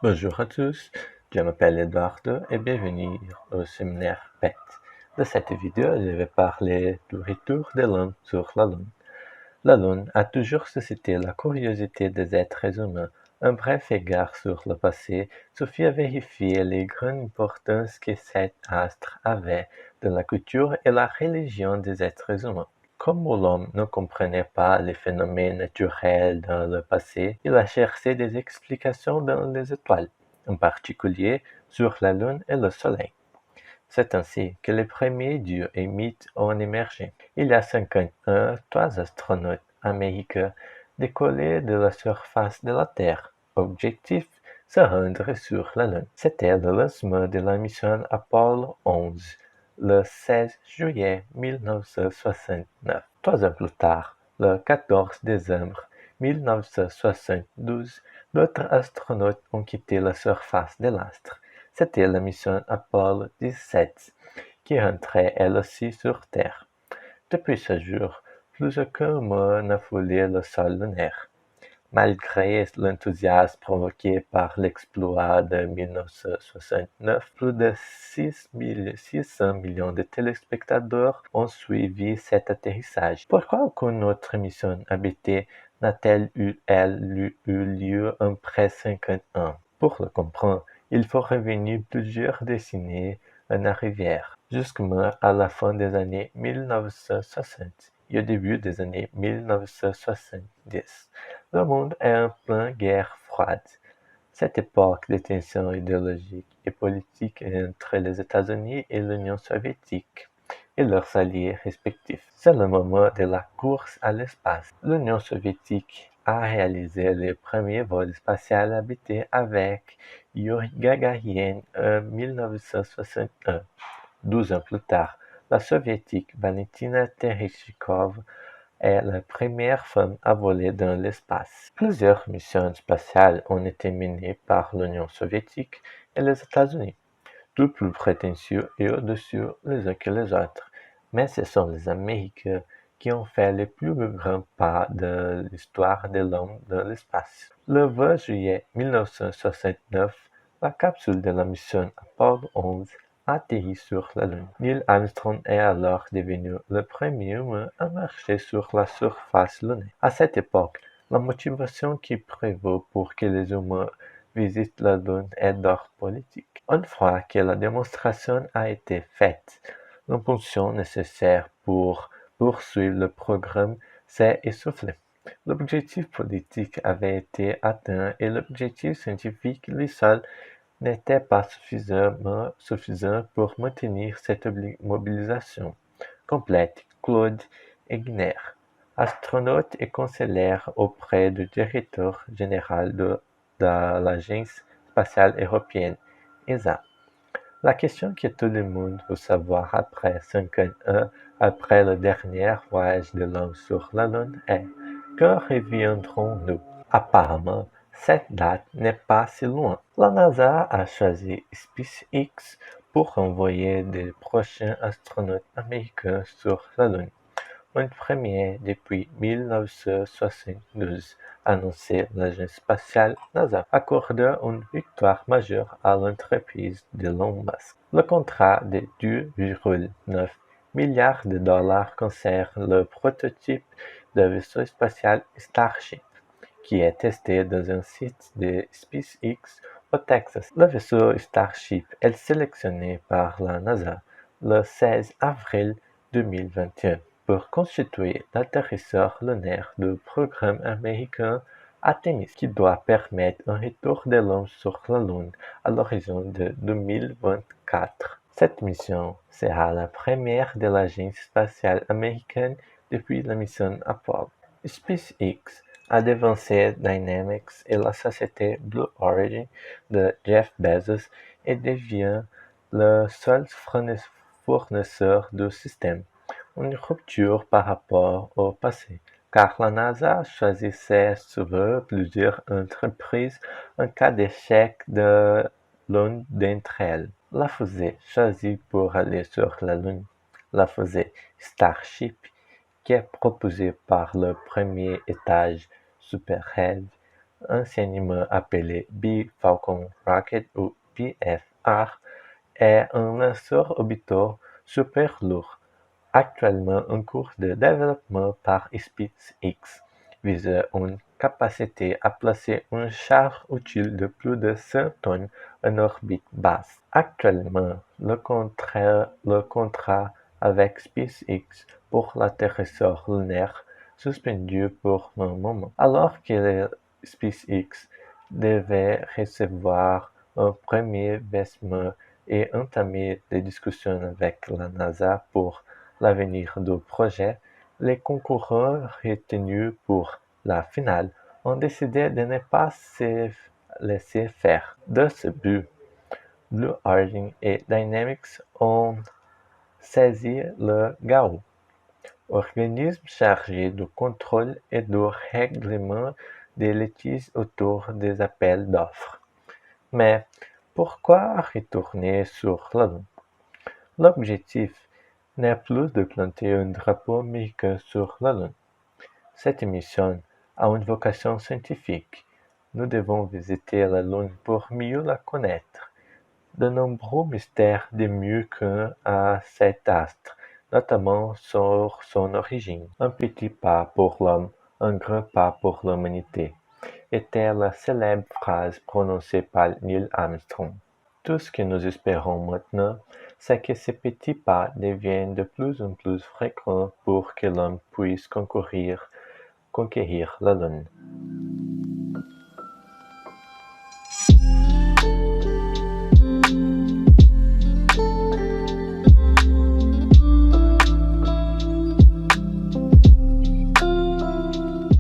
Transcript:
Bonjour à tous, je m'appelle Eduardo et bienvenue au séminaire PET. Dans cette vidéo, je vais parler du retour de l'homme sur la Lune. La Lune a toujours suscité la curiosité des êtres humains. Un bref égard sur le passé suffit à vérifier les grandes importances que cet astre avait dans la culture et la religion des êtres humains. Comme l'homme ne comprenait pas les phénomènes naturels dans le passé, il a cherché des explications dans les étoiles, en particulier sur la Lune et le Soleil. C'est ainsi que les premiers dieux et mythes ont émergé. Il y a 51, trois astronautes américains décollaient de la surface de la Terre. Objectif, se rendre sur la Lune. C'était le lancement de la mission Apollo 11, le 16 juillet 1969. 3 ans plus tard, le 14 décembre 1972, d'autres astronautes ont quitté la surface de l'astre. C'était la mission Apollo 17 qui rentrait elle aussi sur Terre. Depuis ce jour, plus aucun mot n'a foulé le sol lunaire. Malgré l'enthousiasme provoqué par l'exploit de 1969, plus de 600 millions de téléspectateurs ont suivi cet atterrissage. Pourquoi aucune autre mission habitée n'a-t-elle eu lieu après 50 ans? Pour le comprendre, il faut revenir plusieurs décennies en arrière, jusqu'à la fin des années 1960 et au début des années 1970. Le monde est en pleine guerre froide. Cette époque de tensions idéologiques et politiques entre les États-Unis et l'Union soviétique et leurs alliés respectifs. C'est le moment de la course à l'espace. L'Union soviétique a réalisé les premiers vols spatials habités avec Yuri Gagarin en 1961. 12 ans plus tard, la soviétique Valentina Tereshkova est la première femme à voler dans l'espace. Plusieurs missions spatiales ont été menées par l'Union soviétique et les États-Unis, tous plus prétentieux et au-dessus les uns que les autres. Mais ce sont les Américains qui ont fait les plus grands pas de l'histoire de l'homme dans l'espace. Le 20 juillet 1969, la capsule de la mission Apollo 11 atterrit sur la Lune. Neil Armstrong est alors devenu le premier humain à marcher sur la surface lunaire. À cette époque, la motivation qui prévaut pour que les humains visitent la Lune est d'ordre politique. Une fois que la démonstration a été faite, l'impulsion nécessaire pour poursuivre le programme s'est essoufflée. L'objectif politique avait été atteint et l'objectif scientifique, lui seul, n'était pas suffisant pour maintenir cette mobilisation complète. Claude Egner, astronaute et conseiller auprès du directeur général de l'Agence spatiale européenne, ESA. La question que tout le monde veut savoir après 51 après le dernier voyage de l'homme sur la Lune est: quand reviendrons-nous? Apparemment, cette date n'est pas si loin. La NASA a choisi SpaceX pour envoyer des prochains astronautes américains sur la Lune. Une première depuis 1972, annonçait l'agence spatiale NASA, accordant une victoire majeure à l'entreprise d'Elon Musk. Le contrat de 2,9 milliards de dollars concerne le prototype de vaisseau spatial Starship, qui est testé dans un site de SpaceX au Texas. Le vaisseau Starship est sélectionné par la NASA le 16 avril 2021 pour constituer l'atterrisseur lunaire du programme américain Artemis, qui doit permettre un retour de l'homme sur la Lune à l'horizon de 2024. Cette mission sera la première de l'agence spatiale américaine depuis la mission Apollo. SpaceX a devancé Dynamics et la société Blue Origin de Jeff Bezos et devient le seul fournisseur du système. Une rupture par rapport au passé, car la NASA choisissait souvent plusieurs entreprises en cas d'échec de l'une d'entre elles. La fusée choisie pour aller sur la Lune, la fusée Starship, qui est proposée par le premier étage Super Heavy, anciennement appelé Bi-Falcon Rocket ou BFR, est un lanceur orbital super lourd, actuellement en cours de développement par SpaceX, visant une capacité à placer un char utile de plus de 100 tonnes en orbite basse. Actuellement, le contrat avec SpaceX pour l'atterrisseur lunaire suspendu pour le moment, alors que SpaceX devait recevoir un premier versement et entamer des discussions avec la NASA pour l'avenir du projet. Les concurrents retenus pour la finale ont décidé de ne pas se laisser faire. De ce but, Blue Origin et Dynamics ont saisi le GAO, organisme chargé du contrôle et du règlement des litiges autour des appels d'offres. Mais pourquoi retourner sur la Lune? L'objectif n'est plus de planter un drapeau américain sur la Lune. Cette mission a une vocation scientifique. Nous devons visiter la Lune pour mieux la connaître. De nombreux mystères demeurent à cet astre, notamment sur son origine. Un petit pas pour l'homme, un grand pas pour l'humanité, était la célèbre phrase prononcée par Neil Armstrong. Tout ce que nous espérons maintenant, c'est que ces petits pas deviennent de plus en plus fréquents pour que l'homme puisse conquérir la Lune.